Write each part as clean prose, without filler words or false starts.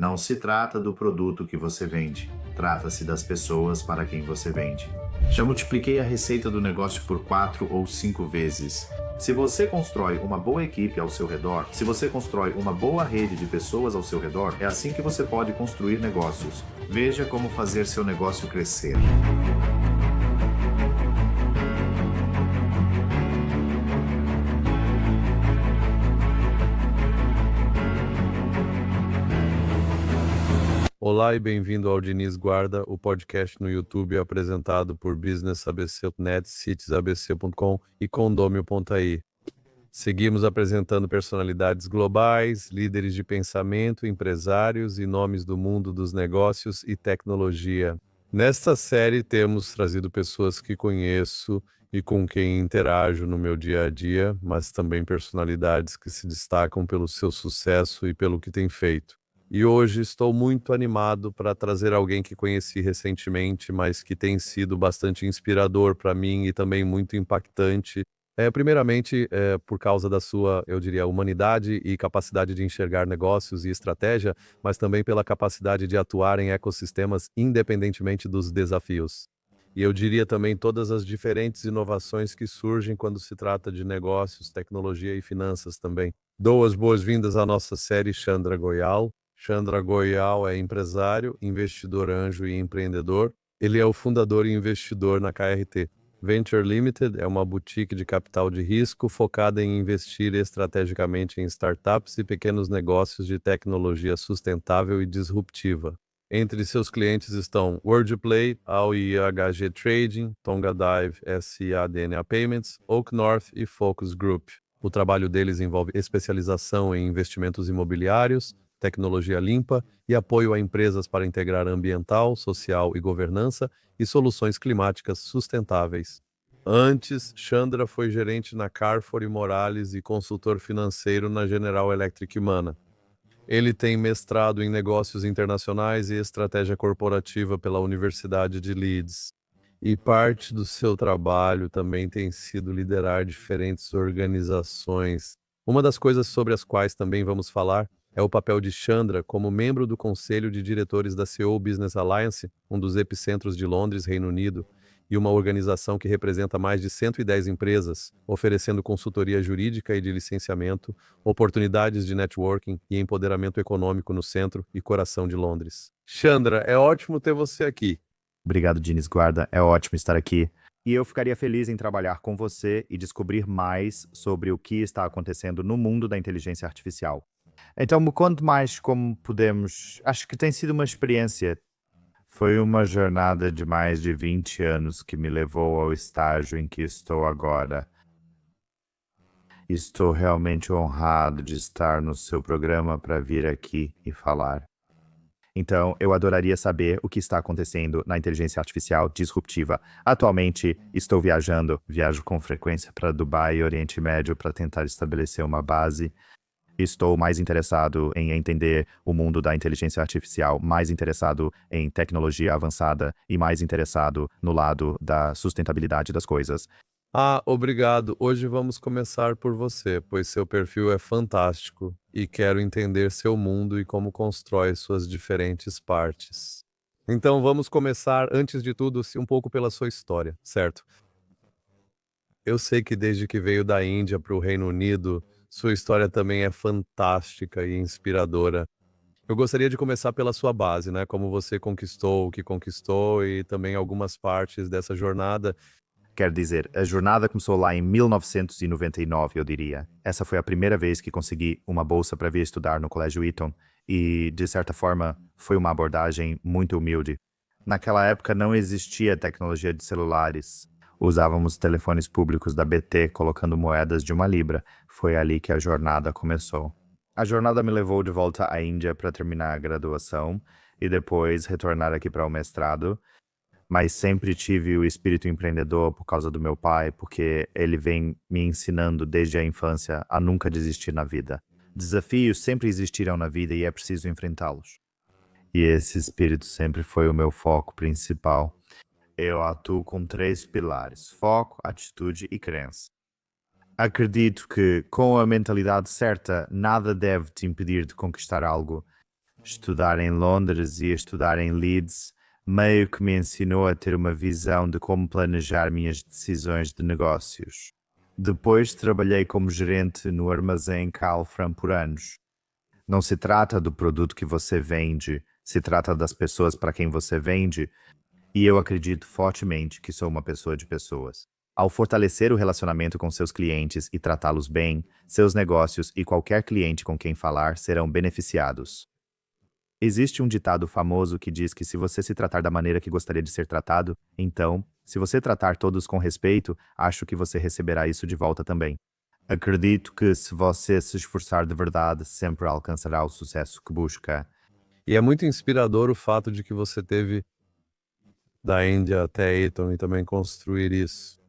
Não se trata do produto que você vende, trata-se das pessoas para quem você vende. Já multipliquei a receita do negócio por 4 ou 5 vezes. Se você constrói uma boa equipe ao seu redor, se você constrói uma boa rede de pessoas ao seu redor, é assim que você pode construir negócios. Veja como fazer seu negócio crescer. Olá e bem-vindo ao Diniz Guarda, o podcast no YouTube apresentado por Business ABC.net, CitiesABC.com e Condomínio.ai. Seguimos apresentando personalidades globais, líderes de pensamento, empresários e nomes do mundo dos negócios e tecnologia. Nesta série temos trazido pessoas que conheço e com quem interajo no meu dia a dia, mas também personalidades que se destacam pelo seu sucesso e pelo que têm feito. E hoje estou muito animado para trazer alguém que conheci recentemente, mas que tem sido bastante inspirador para mim e também muito impactante. Primeiramente, por causa da sua, eu diria, humanidade e capacidade de enxergar negócios e estratégia, mas também pela capacidade de atuar em ecossistemas independentemente dos desafios. E eu diria também todas as diferentes inovações que surgem quando se trata de negócios, tecnologia e finanças também. Dou as boas-vindas à nossa série Chandra Goyal. Chandra Goyal é empresário, investidor anjo e empreendedor. Ele é o fundador e investidor na KRT. Venture Limited é uma boutique de capital de risco focada em investir estrategicamente em startups e pequenos negócios de tecnologia sustentável e disruptiva. Entre seus clientes estão Wordplay, AOIHG Trading, Tonga Dive, SADNA Payments, Oak North e Focus Group. O trabalho deles envolve especialização em investimentos imobiliários, tecnologia limpa e apoio a empresas para integrar ambiental, social e governança e soluções climáticas sustentáveis. Antes, Chandra foi gerente na Carrefour e Morales e consultor financeiro na General Electric Mana. Ele tem mestrado em negócios internacionais e estratégia corporativa pela Universidade de Leeds. E parte do seu trabalho também tem sido liderar diferentes organizações. Uma das coisas sobre as quais também vamos falar é o papel de Chandra como membro do Conselho de Diretores da CEO Business Alliance, um dos epicentros de Londres, Reino Unido, e uma organização que representa mais de 110 empresas, oferecendo consultoria jurídica e de licenciamento, oportunidades de networking e empoderamento econômico no centro e coração de Londres. Chandra, é ótimo ter você aqui. Obrigado, Diniz Guarda. É ótimo estar aqui. E eu ficaria feliz em trabalhar com você e descobrir mais sobre o que está acontecendo no mundo da inteligência artificial. Então, me conte mais como podemos. Acho que tem sido uma experiência. Foi uma jornada de mais de 20 anos que me levou ao estágio em que estou agora. Estou realmente honrado de estar no seu programa para vir aqui e falar. Então, eu adoraria saber o que está acontecendo na inteligência artificial disruptiva. Atualmente, estou viajo com frequência para Dubai e Oriente Médio para tentar estabelecer uma base. Estou mais interessado em entender o mundo da inteligência artificial, mais interessado em tecnologia avançada e mais interessado no lado da sustentabilidade das coisas. Obrigado. Hoje vamos começar por você, pois seu perfil é fantástico e quero entender seu mundo e como constrói suas diferentes partes. Então vamos começar, antes de tudo, um pouco pela sua história, certo? Eu sei que desde que veio da Índia para o Reino Unido, sua história também é fantástica e inspiradora. Eu gostaria de começar pela sua base, né? Como você conquistou o que conquistou e também algumas partes dessa jornada. Quer dizer, a jornada começou lá em 1999, eu diria. Essa foi a primeira vez que consegui uma bolsa para vir estudar no Colégio Eton e, de certa forma, foi uma abordagem muito humilde. Naquela época não existia tecnologia de celulares. Usávamos telefones públicos da BT colocando moedas de 1 libra. Foi ali que a jornada começou. A jornada me levou de volta à Índia para terminar a graduação e depois retornar aqui para o mestrado. Mas sempre tive o espírito empreendedor por causa do meu pai, porque ele vem me ensinando desde a infância a nunca desistir na vida. Desafios sempre existirão na vida e é preciso enfrentá-los. E esse espírito sempre foi o meu foco principal. Eu atuo com 3 pilares: foco, atitude e crença. Acredito que, com a mentalidade certa, nada deve te impedir de conquistar algo. estudar em Londres e estudar em Leeds meio que me ensinou a ter uma visão de como planejar minhas decisões de negócios. Depois trabalhei como gerente no armazém Calfram por anos. Não se trata do produto que você vende, se trata das pessoas para quem você vende, e eu acredito fortemente que sou uma pessoa de pessoas. Ao fortalecer o relacionamento com seus clientes e tratá-los bem, seus negócios e qualquer cliente com quem falar serão beneficiados. Existe um ditado famoso que diz que se você se tratar da maneira que gostaria de ser tratado, então, se você tratar todos com respeito, acho que você receberá isso de volta também. Acredito que se você se esforçar de verdade, sempre alcançará o sucesso que busca. E é muito inspirador o fato de que você teve da Índia até Eton e também construir isso.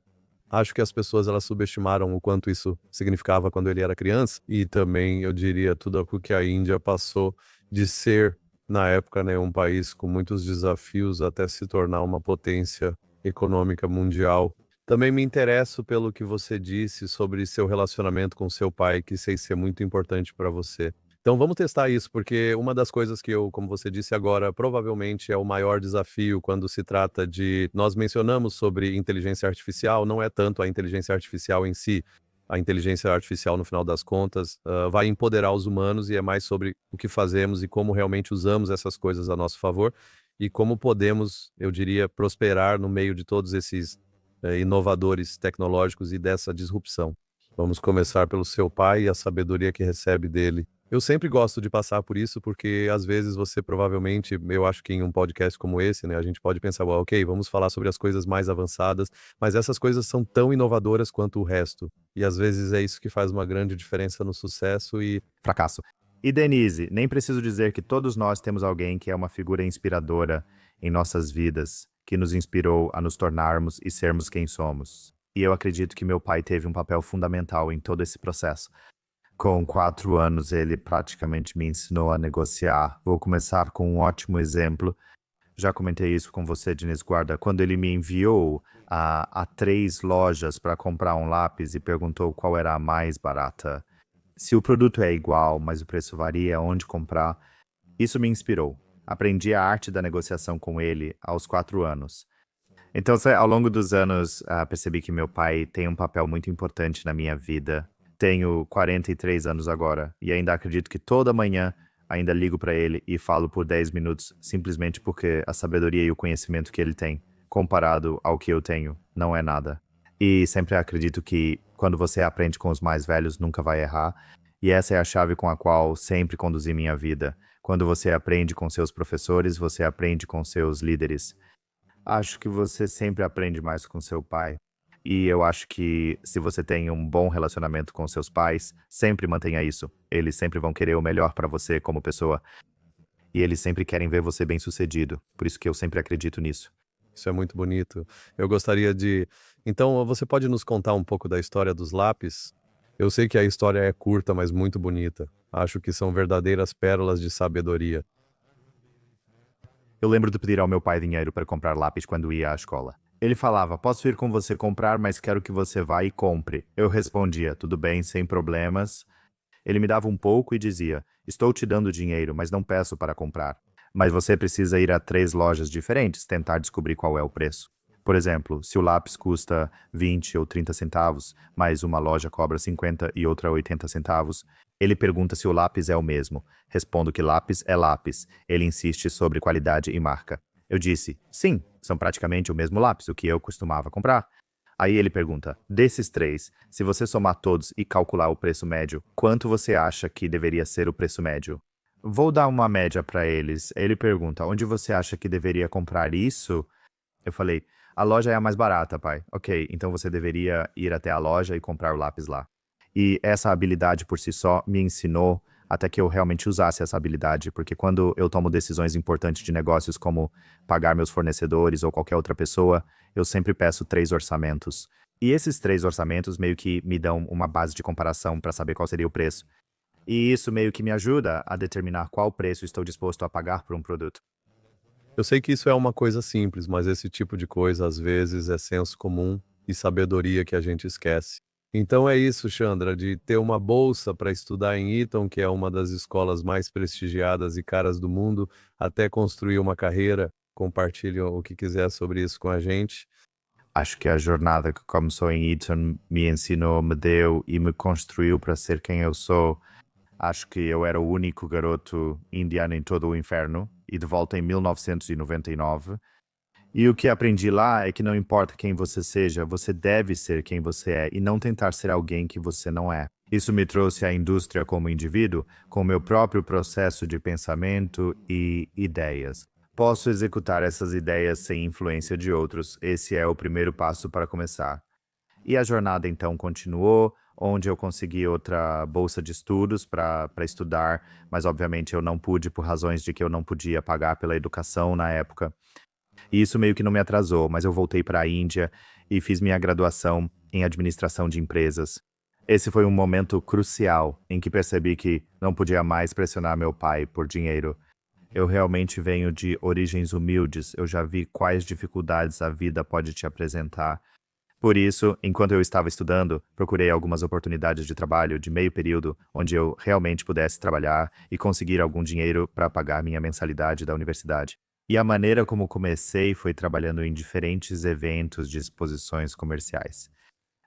Acho que as pessoas elas subestimaram o quanto isso significava quando ele era criança e também, eu diria, tudo o que a Índia passou de ser, na época, né, um país com muitos desafios até se tornar uma potência econômica mundial. Também me interesso pelo que você disse sobre seu relacionamento com seu pai, que sei ser muito importante para você. Então vamos testar isso, porque uma das coisas que eu, como você disse agora, provavelmente é o maior desafio quando se trata de. Nós mencionamos sobre inteligência artificial, não é tanto a inteligência artificial em si. A inteligência artificial, no final das contas, vai empoderar os humanos e é mais sobre o que fazemos e como realmente usamos essas coisas a nosso favor e como podemos, eu diria, prosperar no meio de todos esses inovadores tecnológicos e dessa disrupção. Vamos começar pelo seu pai e a sabedoria que recebe dele. Eu sempre gosto de passar por isso, porque às vezes você provavelmente, eu acho que em um podcast como esse, né, a gente pode pensar, well, ok, vamos falar sobre as coisas mais avançadas, mas essas coisas são tão inovadoras quanto o resto. E às vezes é isso que faz uma grande diferença no sucesso e Fracasso. E Denise, nem preciso dizer que todos nós temos alguém que é uma figura inspiradora em nossas vidas, que nos inspirou a nos tornarmos e sermos quem somos. E eu acredito que meu pai teve um papel fundamental em todo esse processo. Com 4 anos, ele praticamente me ensinou a negociar. Vou começar com um ótimo exemplo. Já comentei isso com você, Denise Guarda, quando ele me enviou a 3 lojas para comprar um lápis e perguntou qual era a mais barata. Se o produto é igual, mas o preço varia, onde comprar, isso me inspirou. Aprendi a arte da negociação com ele aos 4 anos. Então, ao longo dos anos, percebi que meu pai tem um papel muito importante na minha vida. Tenho 43 anos agora e ainda acredito que toda manhã ainda ligo para ele e falo por 10 minutos simplesmente porque a sabedoria e o conhecimento que ele tem, comparado ao que eu tenho, não é nada. E sempre acredito que quando você aprende com os mais velhos, nunca vai errar. E essa é a chave com a qual sempre conduzi minha vida. Quando você aprende com seus professores, você aprende com seus líderes. Acho que você sempre aprende mais com seu pai. E eu acho que se você tem um bom relacionamento com seus pais, sempre mantenha isso. Eles sempre vão querer o melhor para você como pessoa. E eles sempre querem ver você bem-sucedido. Por isso que eu sempre acredito nisso. isso é muito bonito. Eu gostaria de. Então, você pode nos contar um pouco da história dos lápis? Eu sei que a história é curta, mas muito bonita. Acho que são verdadeiras pérolas de sabedoria. Eu lembro de pedir ao meu pai dinheiro para comprar lápis quando ia à escola. Ele falava, posso ir com você comprar, mas quero que você vá e compre. Eu respondia, tudo bem, sem problemas. Ele me dava um pouco e dizia, estou te dando dinheiro, mas não peço para comprar. Mas você precisa ir a 3 lojas diferentes, tentar descobrir qual é o preço. Por exemplo, se o lápis custa 20 ou 30 centavos, mas uma loja cobra 50 e outra 80 centavos, ele pergunta se o lápis é o mesmo. Respondo que lápis é lápis. Ele insiste sobre qualidade e marca. Eu disse, sim, são praticamente o mesmo lápis, o que eu costumava comprar. Aí ele pergunta, desses 3, se você somar todos e calcular o preço médio, quanto você acha que deveria ser o preço médio? Vou dar uma média para eles. Ele pergunta, onde você acha que deveria comprar isso? Eu falei, a loja é a mais barata, pai. Ok, então você deveria ir até a loja e comprar o lápis lá. E essa habilidade por si só me ensinou até que eu realmente usasse essa habilidade, porque quando eu tomo decisões importantes de negócios, como pagar meus fornecedores ou qualquer outra pessoa, eu sempre peço 3 orçamentos. E esses 3 orçamentos meio que me dão uma base de comparação para saber qual seria o preço. E isso meio que me ajuda a determinar qual preço estou disposto a pagar por um produto. Eu sei que isso é uma coisa simples, mas esse tipo de coisa às vezes é senso comum e sabedoria que a gente esquece. Então é isso, Chandra, de ter uma bolsa para estudar em Eton, que é uma das escolas mais prestigiadas e caras do mundo, até construir uma carreira. Compartilhe o que quiser sobre isso com a gente. Acho que a jornada que começou em Eton me ensinou, me deu e me construiu para ser quem eu sou. Acho que eu era o único garoto indiano em todo o inferno e de volta em 1999. E o que aprendi lá é que não importa quem você seja, você deve ser quem você é e não tentar ser alguém que você não é. Isso me trouxe à indústria como indivíduo, com o meu próprio processo de pensamento e ideias. Posso executar essas ideias sem influência de outros. Esse é o primeiro passo para começar. E a jornada então continuou, onde eu consegui outra bolsa de estudos para estudar, mas obviamente eu não pude por razões de que eu não podia pagar pela educação na época. E isso meio que não me atrasou, mas eu voltei para a Índia e fiz minha graduação em administração de empresas. Esse foi um momento crucial em que percebi que não podia mais pressionar meu pai por dinheiro. Eu realmente venho de origens humildes, eu já vi quais dificuldades a vida pode te apresentar. Por isso, enquanto eu estava estudando, procurei algumas oportunidades de trabalho de meio período, onde eu realmente pudesse trabalhar e conseguir algum dinheiro para pagar minha mensalidade da universidade. E a maneira como comecei foi trabalhando em diferentes eventos de exposições comerciais.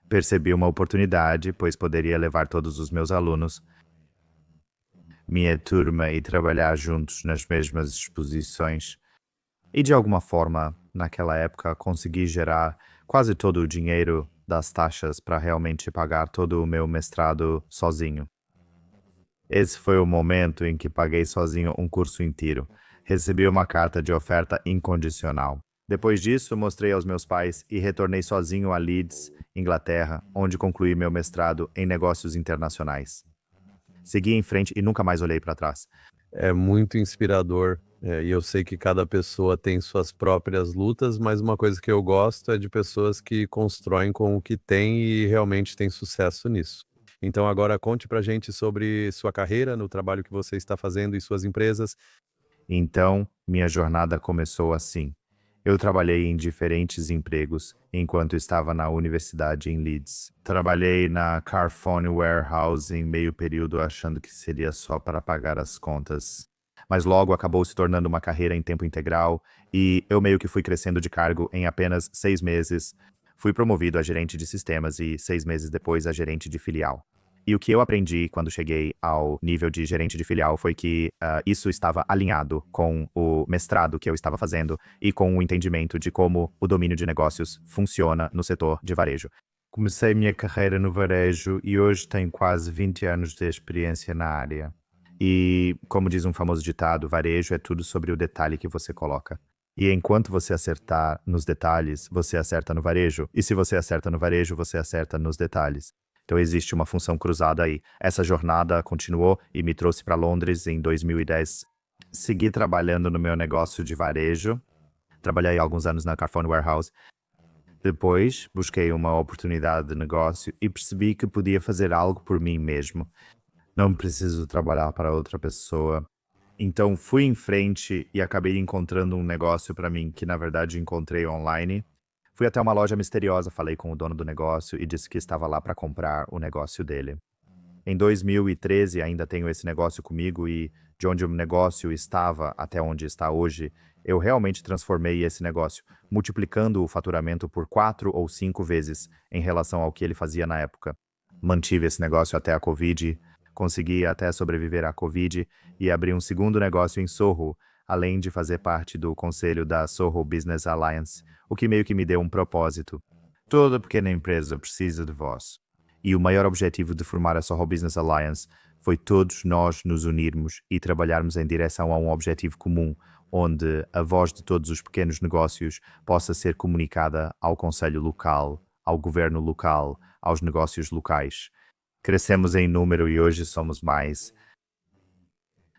Percebi uma oportunidade, pois poderia levar todos os meus alunos, minha turma, e trabalhar juntos nas mesmas exposições. E de alguma forma, naquela época, consegui gerar quase todo o dinheiro das taxas para realmente pagar todo o meu mestrado sozinho. Esse foi o momento em que paguei sozinho um curso inteiro. Recebi uma carta de oferta incondicional. Depois disso, mostrei aos meus pais e retornei sozinho a Leeds, Inglaterra, onde concluí meu mestrado em negócios internacionais. Segui em frente e nunca mais olhei para trás. É muito inspirador, e eu sei que cada pessoa tem suas próprias lutas, mas uma coisa que eu gosto é de pessoas que constroem com o que tem e realmente têm sucesso nisso. Então agora conte pra gente sobre sua carreira, no trabalho que você está fazendo e suas empresas. Então, minha jornada começou assim. Eu trabalhei em diferentes empregos enquanto estava na universidade em Leeds. Trabalhei na Carphone Warehouse em meio período achando que seria só para pagar as contas. Mas logo acabou se tornando uma carreira em tempo integral e eu meio que fui crescendo de cargo em apenas 6 meses. Fui promovido a gerente de sistemas e 6 meses depois a gerente de filial. E o que eu aprendi quando cheguei ao nível de gerente de filial foi que isso estava alinhado com o mestrado que eu estava fazendo e com o entendimento de como o domínio de negócios funciona no setor de varejo. Comecei minha carreira no varejo e hoje tenho quase 20 anos de experiência na área. E, como diz um famoso ditado, varejo é tudo sobre o detalhe que você coloca. E enquanto você acertar nos detalhes, você acerta no varejo. E se você acerta no varejo, você acerta nos detalhes. Então existe uma função cruzada aí. Essa jornada continuou e me trouxe para Londres em 2010. Segui trabalhando no meu negócio de varejo. Trabalhei alguns anos na Carphone Warehouse. Depois, busquei uma oportunidade de negócio e percebi que podia fazer algo por mim mesmo. Não preciso trabalhar para outra pessoa. Então fui em frente e acabei encontrando um negócio para mim que na verdade encontrei online. Fui até uma loja misteriosa, falei com o dono do negócio e disse que estava lá para comprar o negócio dele. Em 2013 ainda tenho esse negócio comigo e de onde o negócio estava até onde está hoje, eu realmente transformei esse negócio, multiplicando o faturamento por 4 ou 5 vezes em relação ao que ele fazia na época. Mantive esse negócio até a Covid, consegui até sobreviver à Covid e abri um segundo negócio em Soho, além de fazer parte do conselho da Soho Business Alliance, o que meio que me deu um propósito. Toda pequena empresa precisa de voz. E o maior objetivo de formar a Soho Business Alliance foi todos nós nos unirmos e trabalharmos em direção a um objetivo comum, onde a voz de todos os pequenos negócios possa ser comunicada ao conselho local, ao governo local, aos negócios locais. Crescemos em número e hoje somos mais.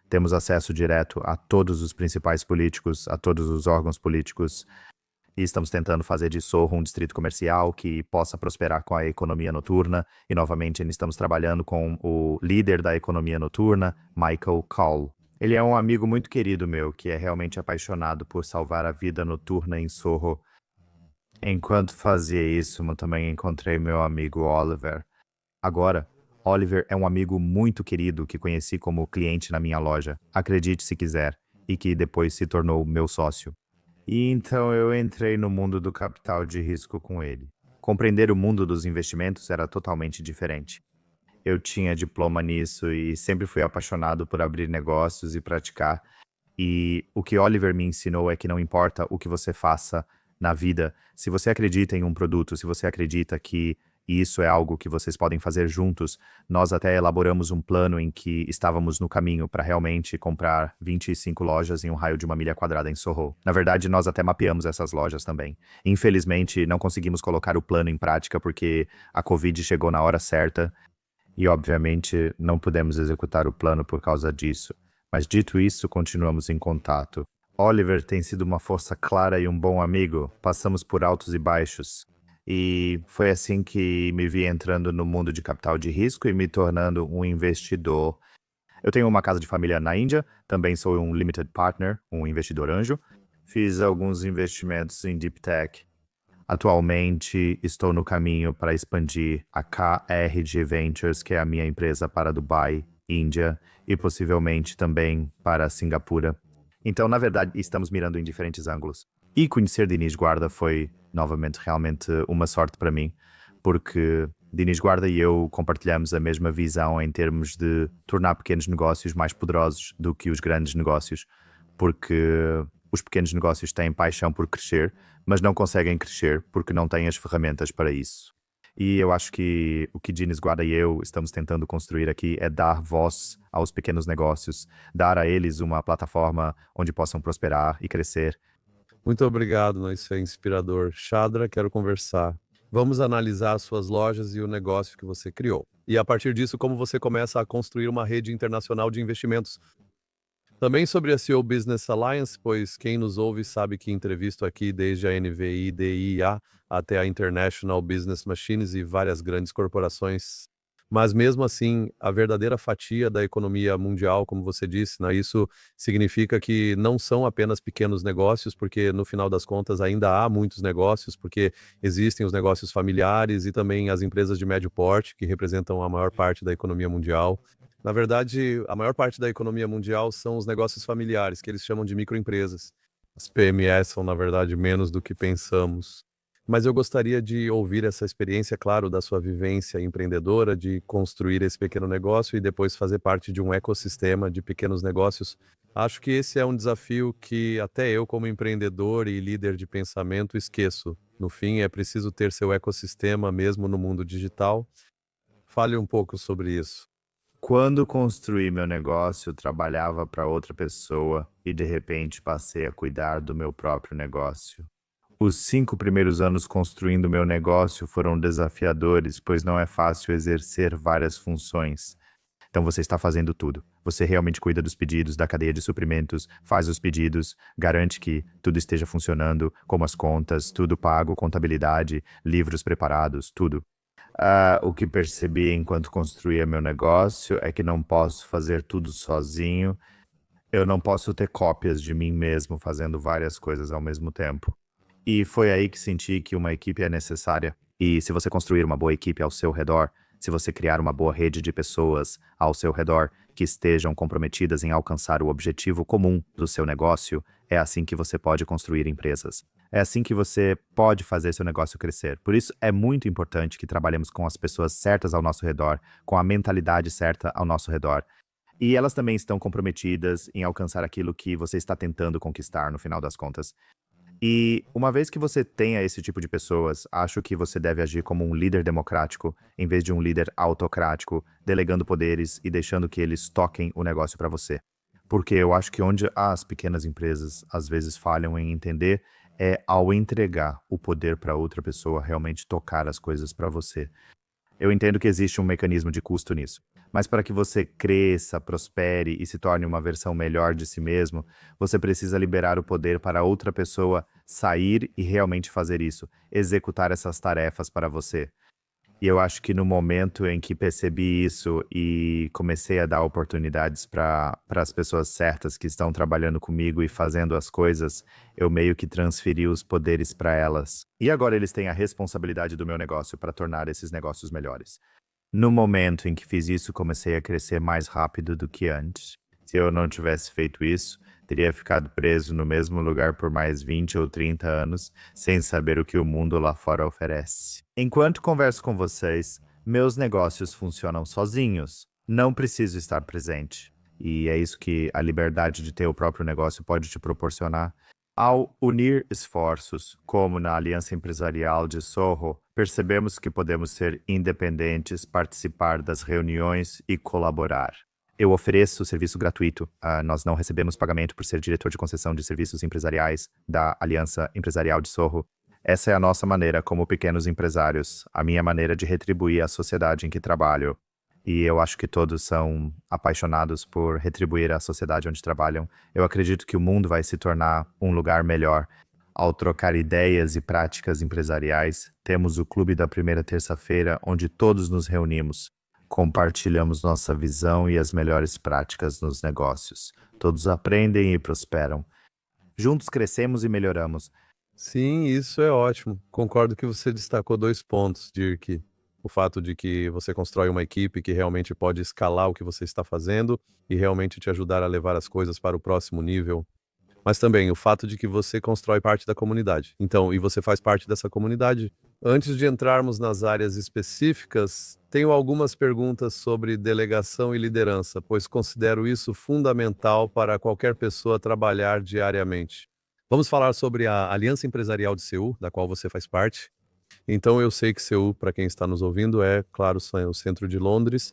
Temos acesso direto a todos os principais políticos, a todos os órgãos políticos, e estamos tentando fazer de Soho um distrito comercial que possa prosperar com a economia noturna, e novamente estamos trabalhando com o líder da economia noturna, Michael Cole. Ele é um amigo muito querido meu, que é realmente apaixonado por salvar a vida noturna em Soho. Enquanto fazia isso, eu também encontrei meu amigo Oliver. Agora, Oliver é um amigo muito querido que conheci como cliente na minha loja, acredite se quiser, e que depois se tornou meu sócio. E então eu entrei no mundo do capital de risco com ele. Compreender o mundo dos investimentos era totalmente diferente. Eu tinha diploma nisso e sempre fui apaixonado por abrir negócios e praticar. E o que Oliver me ensinou é que não importa o que você faça na vida, se você acredita em um produto, se você acredita que isso é algo que vocês podem fazer juntos, nós até elaboramos um plano em que estávamos no caminho para realmente comprar 25 lojas em um raio de 1 milha quadrada em Soho. Na verdade, nós até mapeamos essas lojas também. Infelizmente, não conseguimos colocar o plano em prática porque a Covid chegou na hora certa e, obviamente, não pudemos executar o plano por causa disso. Mas dito isso, continuamos em contato. Oliver tem sido uma força clara e um bom amigo. Passamos por altos e baixos. E foi assim que me vi entrando no mundo de capital de risco e me tornando um investidor. Eu tenho uma casa de família na Índia, também sou um limited partner, um investidor anjo. Fiz alguns investimentos em deep tech. Atualmente estou no caminho para expandir a KRG Ventures, que é a minha empresa para Dubai, Índia e possivelmente também para Singapura. Então, na verdade, estamos mirando em diferentes ângulos. E conhecer Dinis Guarda foi, novamente, realmente uma sorte para mim, porque Dinis Guarda e eu compartilhamos a mesma visão em termos de tornar pequenos negócios mais poderosos do que os grandes negócios, porque os pequenos negócios têm paixão por crescer, mas não conseguem crescer porque não têm as ferramentas para isso. E eu acho que o que Dinis Guarda e eu estamos tentando construir aqui é dar voz aos pequenos negócios, dar a eles uma plataforma onde possam prosperar e crescer. Muito obrigado, isso é inspirador. Shadra, quero conversar. Vamos analisar as suas lojas e o negócio que você criou. E a partir disso, como você começa a construir uma rede internacional de investimentos. Também sobre a CEO Business Alliance, pois quem nos ouve sabe que entrevisto aqui desde a NVI, DIA até a International Business Machines e várias grandes corporações. Mas mesmo assim, a verdadeira fatia da economia mundial, como você disse, né, isso significa que não são apenas pequenos negócios, porque no final das contas ainda há muitos negócios, porque existem os negócios familiares e também as empresas de médio porte, que representam a maior parte da economia mundial. Na verdade, a maior parte da economia mundial são os negócios familiares, que eles chamam de microempresas. As PMEs são, na verdade, menos do que pensamos. Mas eu gostaria de ouvir essa experiência, claro, da sua vivência empreendedora, de construir esse pequeno negócio e depois fazer parte de um ecossistema de pequenos negócios. Acho que esse é um desafio que até eu, como empreendedor e líder de pensamento, esqueço. No fim, é preciso ter seu ecossistema mesmo no mundo digital. Fale um pouco sobre isso. Quando construí meu negócio, trabalhava para outra pessoa e de repente passei a cuidar do meu próprio negócio. Os 5 primeiros anos construindo meu negócio foram desafiadores, pois não é fácil exercer várias funções. Então você está fazendo tudo. Você realmente cuida dos pedidos, da cadeia de suprimentos, faz os pedidos, garante que tudo esteja funcionando, como as contas, tudo pago, contabilidade, livros preparados, tudo. O que percebi enquanto construía meu negócio é que não posso fazer tudo sozinho. Eu não posso ter cópias de mim mesmo fazendo várias coisas ao mesmo tempo. E foi aí que senti que uma equipe é necessária. E se você construir uma boa equipe ao seu redor, se você criar uma boa rede de pessoas ao seu redor que estejam comprometidas em alcançar o objetivo comum do seu negócio, é assim que você pode construir empresas. É assim que você pode fazer seu negócio crescer. Por isso, é muito importante que trabalhemos com as pessoas certas ao nosso redor, com a mentalidade certa ao nosso redor. E elas também estão comprometidas em alcançar aquilo que você está tentando conquistar no final das contas. E uma vez que você tenha esse tipo de pessoas, acho que você deve agir como um líder democrático, em vez de um líder autocrático, delegando poderes e deixando que eles toquem o negócio para você. Porque eu acho que onde as pequenas empresas às vezes falham em entender é ao entregar o poder para outra pessoa realmente tocar as coisas para você. Eu entendo que existe um mecanismo de custo nisso, mas para que você cresça, prospere e se torne uma versão melhor de si mesmo, você precisa liberar o poder para outra pessoa sair e realmente fazer isso, executar essas tarefas para você. E eu acho que no momento em que percebi isso e comecei a dar oportunidades para as pessoas certas que estão trabalhando comigo e fazendo as coisas, eu meio que transferi os poderes para elas. E agora eles têm a responsabilidade do meu negócio para tornar esses negócios melhores. No momento em que fiz isso, comecei a crescer mais rápido do que antes. Se eu não tivesse feito isso, teria ficado preso no mesmo lugar por mais 20 ou 30 anos, sem saber o que o mundo lá fora oferece. Enquanto converso com vocês, meus negócios funcionam sozinhos. Não preciso estar presente. E é isso que a liberdade de ter o próprio negócio pode te proporcionar. Ao unir esforços, como na Aliança Empresarial de Sorro, percebemos que podemos ser independentes, participar das reuniões e colaborar. Eu ofereço serviço gratuito. Nós não recebemos pagamento por ser diretor de concessão de serviços empresariais da Aliança Empresarial de Sorro. Essa é a nossa maneira como pequenos empresários, a minha maneira de retribuir a sociedade em que trabalho. E eu acho que todos são apaixonados por retribuir a sociedade onde trabalham. Eu acredito que o mundo vai se tornar um lugar melhor. Ao trocar ideias e práticas empresariais, temos o Clube da Primeira Terça-feira, onde todos nos reunimos. Compartilhamos nossa visão e as melhores práticas nos negócios. Todos aprendem e prosperam. Juntos crescemos e melhoramos. Sim, isso é ótimo. Concordo que você destacou 2 pontos, Dirk. O fato de que você constrói uma equipe que realmente pode escalar o que você está fazendo e realmente te ajudar a levar as coisas para o próximo nível. Mas também o fato de que você constrói parte da comunidade. Então, e você faz parte dessa comunidade. Antes de entrarmos nas áreas específicas, tenho algumas perguntas sobre delegação e liderança, pois considero isso fundamental para qualquer pessoa trabalhar diariamente. Vamos falar sobre a Aliança Empresarial de Seul, da qual você faz parte. Então, eu sei que Seul, para quem está nos ouvindo, é, claro, o centro de Londres.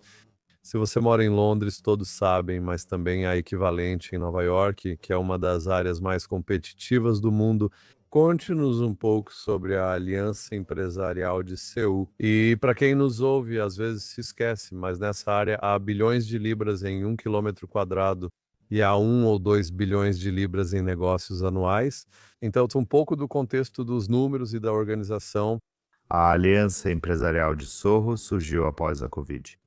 Se você mora em Londres, todos sabem, mas também há equivalente em Nova York, que é uma das áreas mais competitivas do mundo. Conte-nos um pouco sobre a Aliança Empresarial de Seul. E para quem nos ouve, às vezes se esquece, mas nessa área há bilhões de libras em 1 quilômetro quadrado e há 1 ou 2 bilhões de libras em negócios anuais. Então, um pouco do contexto dos números e da organização. A Aliança Empresarial de Sorro surgiu após a Covid.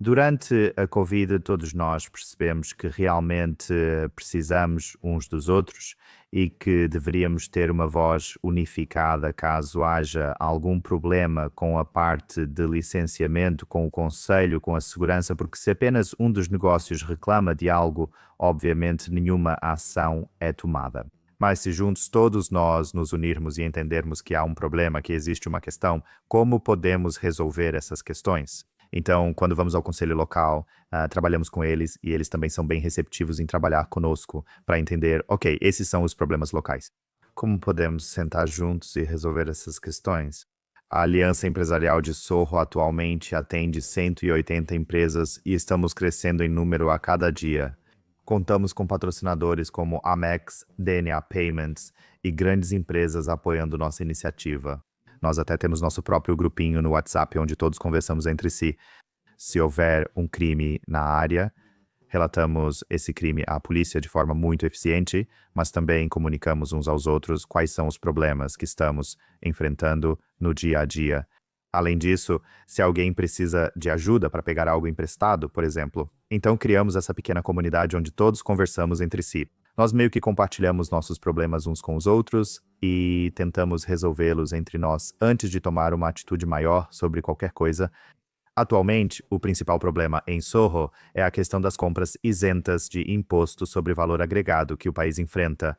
Durante a Covid, todos nós percebemos que realmente precisamos uns dos outros e que deveríamos ter uma voz unificada caso haja algum problema com a parte de licenciamento, com o conselho, com a segurança, porque se apenas um dos negócios reclama de algo, obviamente nenhuma ação é tomada. Mas se juntos todos nós nos unirmos e entendermos que há um problema, que existe uma questão, como podemos resolver essas questões? Então, quando vamos ao conselho local, trabalhamos com eles e eles também são bem receptivos em trabalhar conosco para entender, ok, esses são os problemas locais. Como podemos sentar juntos e resolver essas questões? A Aliança Empresarial de Sorro atualmente atende 180 empresas e estamos crescendo em número a cada dia. Contamos com patrocinadores como Amex, DNA Payments e grandes empresas apoiando nossa iniciativa. Nós até temos nosso próprio grupinho no WhatsApp, onde todos conversamos entre si. Se houver um crime na área, relatamos esse crime à polícia de forma muito eficiente, mas também comunicamos uns aos outros quais são os problemas que estamos enfrentando no dia a dia. Além disso, se alguém precisa de ajuda para pegar algo emprestado, por exemplo, então criamos essa pequena comunidade onde todos conversamos entre si. Nós meio que compartilhamos nossos problemas uns com os outros e tentamos resolvê-los entre nós antes de tomar uma atitude maior sobre qualquer coisa. Atualmente, o principal problema em Sorro é a questão das compras isentas de imposto sobre valor agregado que o país enfrenta.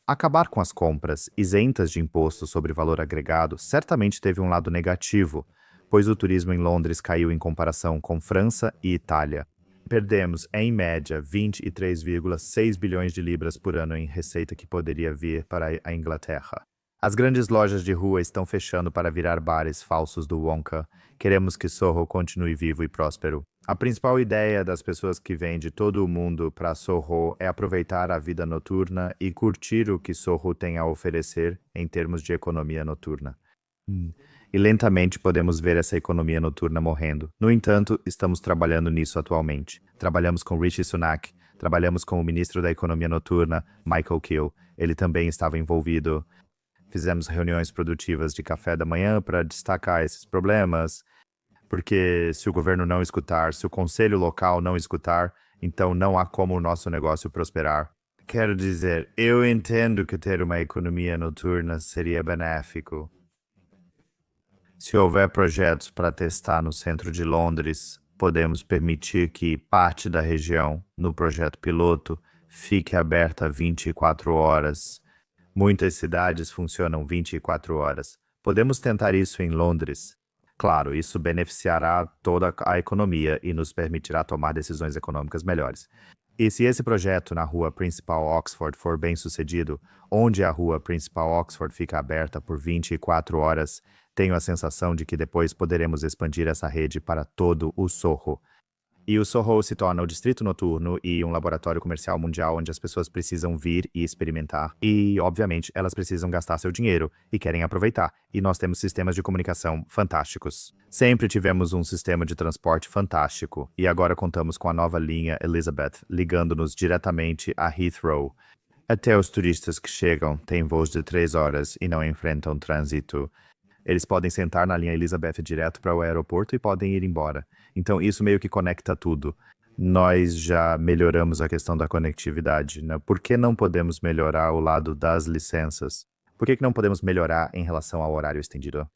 Acabar com as compras isentas de imposto sobre valor agregado certamente teve um lado negativo, pois o turismo em Londres caiu em comparação com França e Itália. Perdemos, em média, 23,6 bilhões de libras por ano em receita que poderia vir para a Inglaterra. As grandes lojas de rua estão fechando para virar bares falsos do Wonka. Queremos que Sorro continue vivo e próspero. A principal ideia das pessoas que vêm de todo o mundo para Sorro é aproveitar a vida noturna e curtir o que Sorro tem a oferecer em termos de economia noturna. E lentamente podemos ver essa economia noturna morrendo. No entanto, estamos trabalhando nisso atualmente. Trabalhamos com Rishi Sunak, trabalhamos com o ministro da Economia Noturna, Michael Kill. Ele também estava envolvido. Fizemos reuniões produtivas de café da manhã para destacar esses problemas, porque se o governo não escutar, se o conselho local não escutar, então não há como o nosso negócio prosperar. Quero dizer, eu entendo que ter uma economia noturna seria benéfico. Se houver projetos para testar no centro de Londres, podemos permitir que parte da região, no projeto piloto, fique aberta 24 horas. Muitas cidades funcionam 24 horas. Podemos tentar isso em Londres. Claro, isso beneficiará toda a economia e nos permitirá tomar decisões econômicas melhores. E se esse projeto na rua principal Oxford for bem sucedido, onde a rua principal Oxford fica aberta por 24 horas, tenho a sensação de que depois poderemos expandir essa rede para todo o Soho. E o Soho se torna o distrito noturno e um laboratório comercial mundial onde as pessoas precisam vir e experimentar. E, obviamente, elas precisam gastar seu dinheiro e querem aproveitar. E nós temos sistemas de comunicação fantásticos. Sempre tivemos um sistema de transporte fantástico. E agora contamos com a nova linha Elizabeth, ligando-nos diretamente a Heathrow. Até os turistas que chegam têm voos de 3 horas e não enfrentam trânsito. Eles podem sentar na linha Elizabeth direto para o aeroporto e podem ir embora. Então, isso meio que conecta tudo. Nós já melhoramos a questão da conectividade, né? Por que não podemos melhorar o lado das licenças? Por que não podemos melhorar em relação ao horário estendido?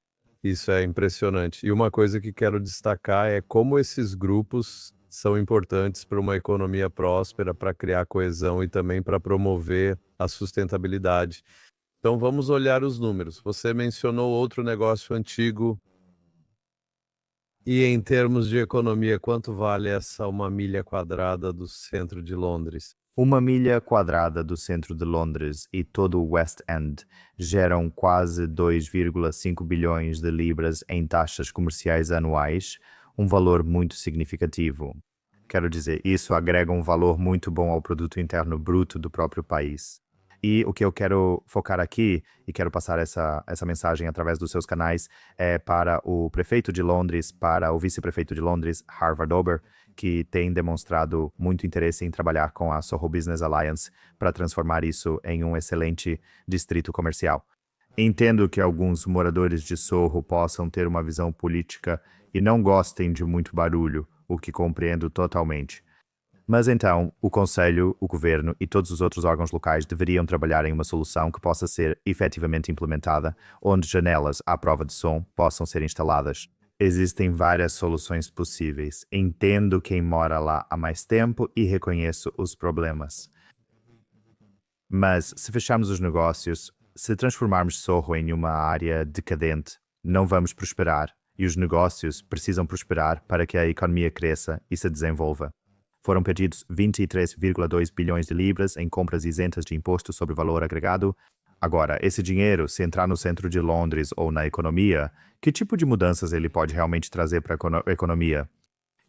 Isso é impressionante. E uma coisa que quero destacar é como esses grupos são importantes para uma economia próspera, para criar coesão e também para promover a sustentabilidade. Então vamos olhar os números. Você mencionou outro negócio antigo. E em termos de economia, quanto vale essa 1 milha quadrada do centro de Londres? 1 milha quadrada do centro de Londres e todo o West End geram quase 2,5 bilhões de libras em taxas comerciais anuais, um valor muito significativo. Quero dizer, isso agrega um valor muito bom ao produto interno bruto do próprio país. E o que eu quero focar aqui, e quero passar essa mensagem através dos seus canais, é para o prefeito de Londres, para o vice-prefeito de Londres, Harvard Ober, que tem demonstrado muito interesse em trabalhar com a Soho Business Alliance para transformar isso em um excelente distrito comercial. Entendo que alguns moradores de Soho possam ter uma visão política e não gostem de muito barulho, o que compreendo totalmente. Mas então, o Conselho, o Governo e todos os outros órgãos locais deveriam trabalhar em uma solução que possa ser efetivamente implementada, onde janelas à prova de som possam ser instaladas. Existem várias soluções possíveis. Entendo quem mora lá há mais tempo e reconheço os problemas. Mas, se fecharmos os negócios, se transformarmos Soho em uma área decadente, não vamos prosperar, e os negócios precisam prosperar para que a economia cresça e se desenvolva. Foram perdidos 23,2 bilhões de libras em compras isentas de imposto sobre valor agregado. Agora, esse dinheiro, se entrar no centro de Londres ou na economia, que tipo de mudanças ele pode realmente trazer para a economia?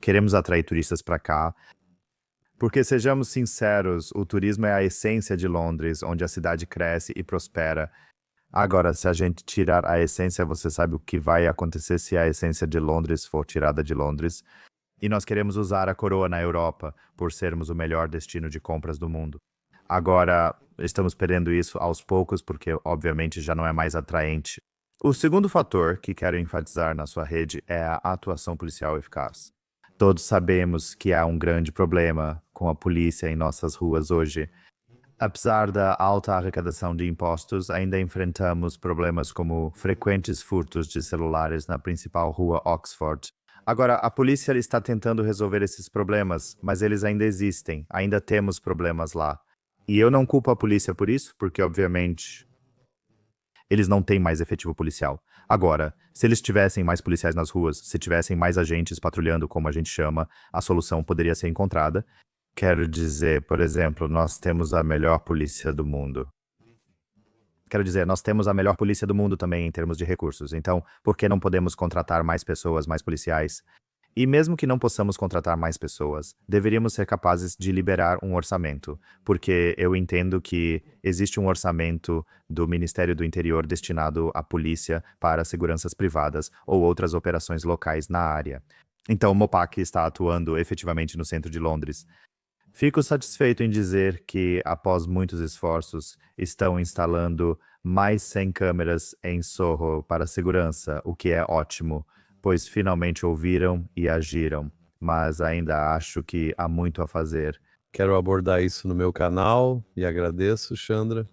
Queremos atrair turistas para cá, porque, sejamos sinceros, o turismo é a essência de Londres, onde a cidade cresce e prospera. Agora, se a gente tirar a essência, você sabe o que vai acontecer se a essência de Londres for tirada de Londres? E nós queremos usar a coroa na Europa por sermos o melhor destino de compras do mundo. Agora, estamos perdendo isso aos poucos porque, obviamente, já não é mais atraente. O segundo fator que quero enfatizar na sua rede é a atuação policial eficaz. Todos sabemos que há um grande problema com a polícia em nossas ruas hoje. Apesar da alta arrecadação de impostos, ainda enfrentamos problemas como frequentes furtos de celulares na principal rua Oxford. Agora, a polícia está tentando resolver esses problemas, mas eles ainda existem, ainda temos problemas lá. E eu não culpo a polícia por isso, porque, obviamente, eles não têm mais efetivo policial. Agora, se eles tivessem mais policiais nas ruas, se tivessem mais agentes patrulhando, como a gente chama, a solução poderia ser encontrada. Quero dizer, por exemplo, nós temos a melhor polícia do mundo. Quero dizer, nós temos a melhor polícia do mundo também em termos de recursos. Então, por que não podemos contratar mais pessoas, mais policiais? E mesmo que não possamos contratar mais pessoas, deveríamos ser capazes de liberar um orçamento, porque eu entendo que existe um orçamento do Ministério do Interior destinado à polícia para seguranças privadas ou outras operações locais na área. Então, o Mopac está atuando efetivamente no centro de Londres. Fico satisfeito em dizer que, após muitos esforços, estão instalando mais 100 câmeras em Soho para segurança, o que é ótimo, pois finalmente ouviram e agiram, mas ainda acho que há muito a fazer. Quero abordar isso no meu canal e agradeço, Chandra.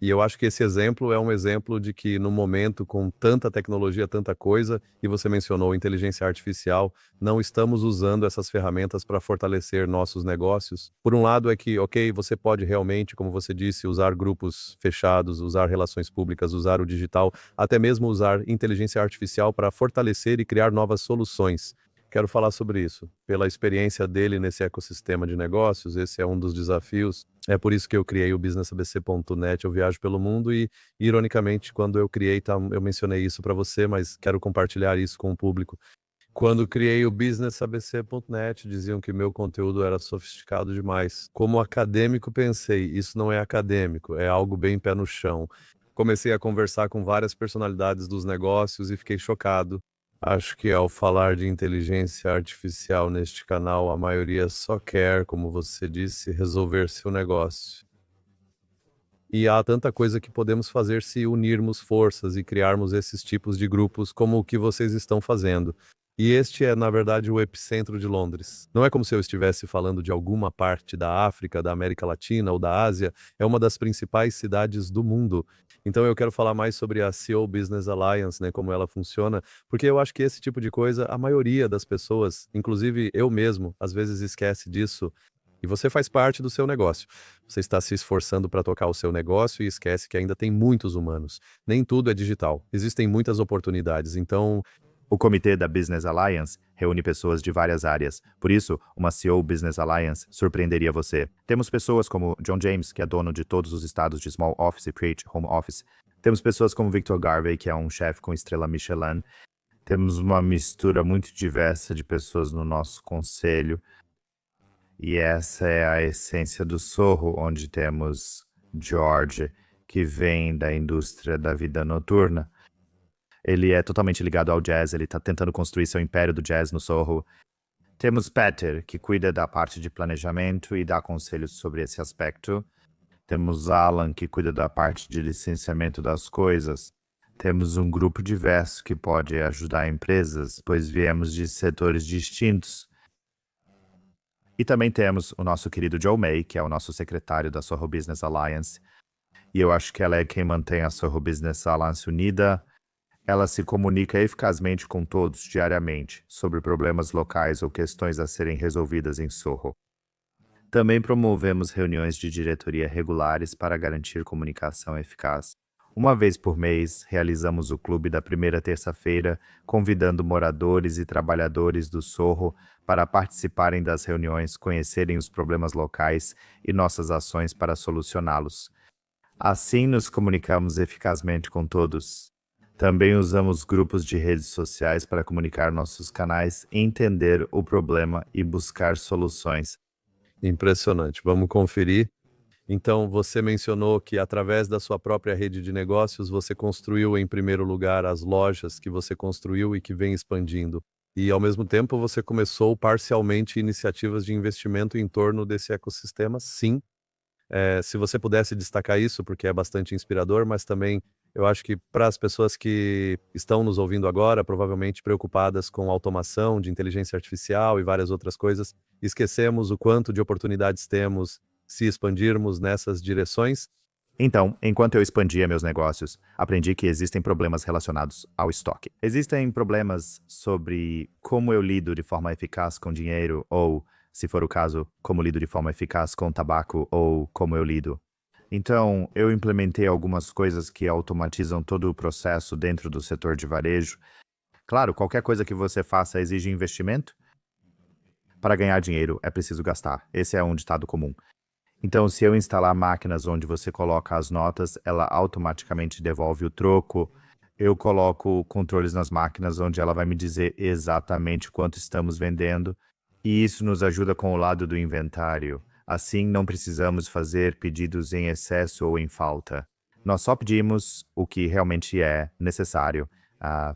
E eu acho que esse exemplo é um exemplo de que no momento com tanta tecnologia, tanta coisa, e você mencionou inteligência artificial, não estamos usando essas ferramentas para fortalecer nossos negócios. Por um lado é que, ok, você pode realmente, como você disse, usar grupos fechados, usar relações públicas, usar o digital, até mesmo usar inteligência artificial para fortalecer e criar novas soluções. Quero falar sobre isso. Pela experiência dele nesse ecossistema de negócios, esse é um dos desafios. É por isso que eu criei o businessabc.net. Eu viajo pelo mundo e, ironicamente, quando eu criei, eu mencionei isso para você, mas quero compartilhar isso com o público. Quando criei o businessabc.net, diziam que meu conteúdo era sofisticado demais. Como acadêmico, pensei, isso não é acadêmico, é algo bem pé no chão. Comecei a conversar com várias personalidades dos negócios e fiquei chocado. Acho que ao falar de inteligência artificial neste canal, a maioria só quer, como você disse, resolver seu negócio. E há tanta coisa que podemos fazer se unirmos forças e criarmos esses tipos de grupos como o que vocês estão fazendo. E este é, na verdade, o epicentro de Londres. Não é como se eu estivesse falando de alguma parte da África, da América Latina ou da Ásia, é uma das principais cidades do mundo. Então eu quero falar mais sobre a CEO Business Alliance, né, como ela funciona, porque eu acho que esse tipo de coisa, a maioria das pessoas, inclusive eu mesmo, às vezes esquece disso. E você faz parte do seu negócio. Você está se esforçando para tocar o seu negócio e esquece que ainda tem muitos humanos. Nem tudo é digital. Existem muitas oportunidades. Então, O comitê da Business Alliance reúne pessoas de várias áreas. Por isso, uma CEO Business Alliance surpreenderia você. Temos pessoas como John James, que é dono de todos os estados de Small Office e PH Home Office. Temos pessoas como Victor Garvey, que é um chefe com estrela Michelin. Temos uma mistura muito diversa de pessoas no nosso conselho. E essa é a essência do Sorro, onde temos George, que vem da indústria da vida noturna. Ele é totalmente ligado ao jazz, ele está tentando construir seu império do jazz no Sorro. Temos Peter, que cuida da parte de planejamento e dá conselhos sobre esse aspecto. Temos Alan, que cuida da parte de licenciamento das coisas. Temos um grupo diverso que pode ajudar empresas, pois viemos de setores distintos. E também temos o nosso querido Joe May, que é o nosso secretário da Sorro Business Alliance. E eu acho que ela é quem mantém a Sorro Business Alliance unida. Ela se comunica eficazmente com todos diariamente sobre problemas locais ou questões a serem resolvidas em Sorro. Também promovemos reuniões de diretoria regulares para garantir comunicação eficaz. Uma vez por mês, realizamos o clube da primeira terça-feira, convidando moradores e trabalhadores do Sorro para participarem das reuniões, conhecerem os problemas locais e nossas ações para solucioná-los. Assim nos comunicamos eficazmente com todos. Também usamos grupos de redes sociais para comunicar nossos canais, entender o problema e buscar soluções. impressionante. Vamos conferir. Então, você mencionou que através da sua própria rede de negócios, você construiu em primeiro lugar as lojas que você construiu e que vem expandindo. E, ao mesmo tempo, você começou parcialmente iniciativas de investimento em torno desse ecossistema, sim. Se você pudesse destacar isso, porque é bastante inspirador, mas também eu acho que para as pessoas que estão nos ouvindo agora, provavelmente preocupadas com automação, de inteligência artificial e várias outras coisas, esquecemos o quanto de oportunidades temos se expandirmos nessas direções. Então, enquanto eu expandia meus negócios, aprendi que existem problemas relacionados ao estoque. Existem problemas sobre como eu lido de forma eficaz com dinheiro ou, se for o caso, como lido de forma eficaz com tabaco ou como eu lido. Então, eu implementei algumas coisas que automatizam todo o processo dentro do setor de varejo. Claro, qualquer coisa que você faça exige investimento. Para ganhar dinheiro, é preciso gastar. Esse é um ditado comum. Então, se eu instalar máquinas onde você coloca as notas, ela automaticamente devolve o troco. Eu coloco controles nas máquinas onde ela vai me dizer exatamente quanto estamos vendendo. E isso nos ajuda com o lado do inventário. Assim, não precisamos fazer pedidos em excesso ou em falta. Nós só pedimos o que realmente é necessário.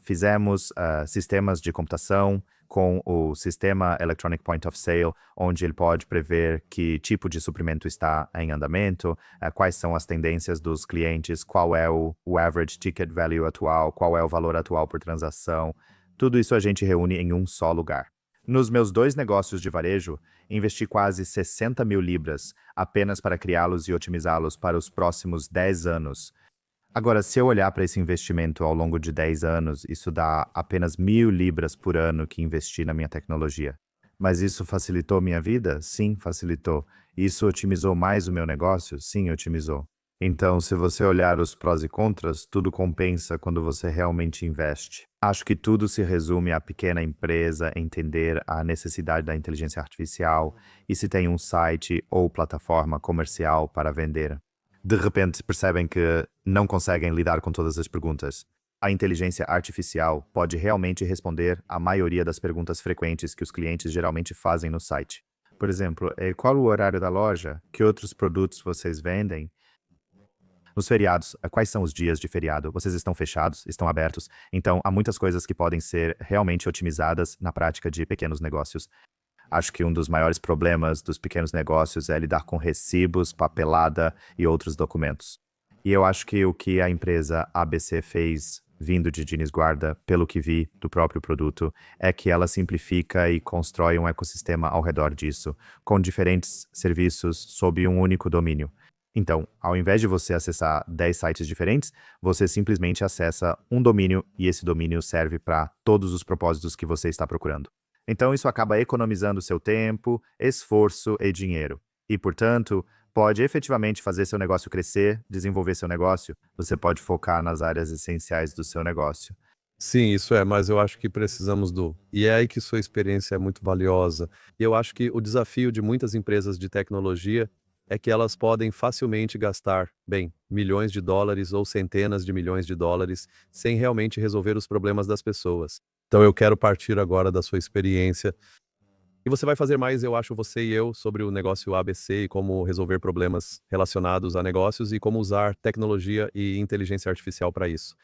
Fizemos sistemas de computação com o sistema Electronic Point of Sale, onde ele pode prever que tipo de suprimento está em andamento, quais são as tendências dos clientes, qual é o average ticket value atual, qual é o valor atual por transação. Tudo isso a gente reúne em um só lugar. Nos meus 2 negócios de varejo, investi quase 60 mil libras apenas para criá-los e otimizá-los para os próximos 10 anos. Agora, se eu olhar para esse investimento ao longo de 10 anos, isso dá apenas 1.000 libras por ano que investi na minha tecnologia. Mas isso facilitou minha vida? Sim, facilitou. Isso otimizou mais o meu negócio? Sim, otimizou. Então, se você olhar os prós e contras, tudo compensa quando você realmente investe. Acho que tudo se resume à pequena empresa entender a necessidade da inteligência artificial e se tem um site ou plataforma comercial para vender. De repente percebem que não conseguem lidar com todas as perguntas. A inteligência artificial pode realmente responder à maioria das perguntas frequentes que os clientes geralmente fazem no site. Por exemplo, qual o horário da loja? Que outros produtos vocês vendem? Nos feriados, quais são os dias de feriado? Vocês estão fechados? Estão abertos? Então, há muitas coisas que podem ser realmente otimizadas na prática de pequenos negócios. Acho que um dos maiores problemas dos pequenos negócios é lidar com recibos, papelada e outros documentos. E eu acho que o que a empresa ABC fez, vindo de Diniz Guarda, pelo que vi do próprio produto, é que ela simplifica e constrói um ecossistema ao redor disso, com diferentes serviços sob um único domínio. Então, ao invés de você acessar 10 sites diferentes, você simplesmente acessa um domínio e esse domínio serve para todos os propósitos que você está procurando. Então, isso acaba economizando seu tempo, esforço e dinheiro. E, portanto, pode efetivamente fazer seu negócio crescer, desenvolver seu negócio. Você pode focar nas áreas essenciais do seu negócio. Sim, isso é, mas eu acho que precisamos do. E é aí que sua experiência é muito valiosa. E eu acho que o desafio de muitas empresas de tecnologia é que elas podem facilmente gastar, bem, milhões de dólares ou centenas de milhões de dólares sem realmente resolver os problemas das pessoas. Então eu quero partir agora da sua experiência. E você vai fazer mais, eu acho, você e eu, sobre o negócio ABC e como resolver problemas relacionados a negócios e como usar tecnologia e inteligência artificial para isso.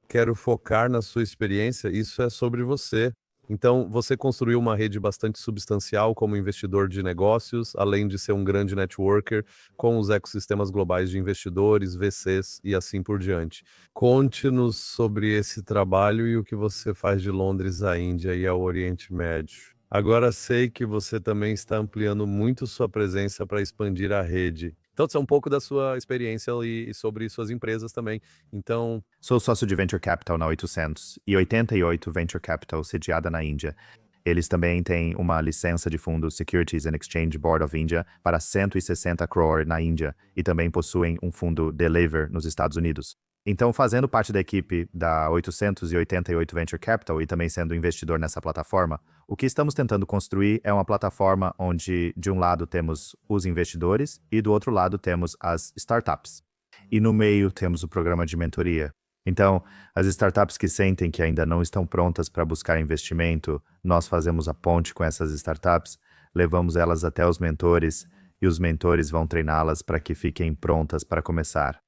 Quero focar na sua experiência, isso é sobre você. Então, você construiu uma rede bastante substancial como investidor de negócios, além de ser um grande networker com os ecossistemas globais de investidores, VCs e assim por diante. Conte-nos sobre esse trabalho e o que você faz de Londres à Índia e ao Oriente Médio. Agora sei que você também está ampliando muito sua presença para expandir a rede. Então, isso é um pouco da sua experiência e sobre suas empresas também. Então, Sou sócio de Venture Capital na 800 e 88 Venture Capital sediada na Índia. Eles também têm uma licença de fundo Securities and Exchange Board of India para 160 crore na Índia e também possuem um fundo Deliver nos Estados Unidos. Então, fazendo parte da equipe da 888 Venture Capital e também sendo investidor nessa plataforma, o que estamos tentando construir é uma plataforma onde, de um lado, temos os investidores e, do outro lado, temos as startups. E no meio, temos o programa de mentoria. Então, as startups que sentem que ainda não estão prontas para buscar investimento, nós fazemos a ponte com essas startups, levamos elas até os mentores e os mentores vão treiná-las para que fiquem prontas para começar.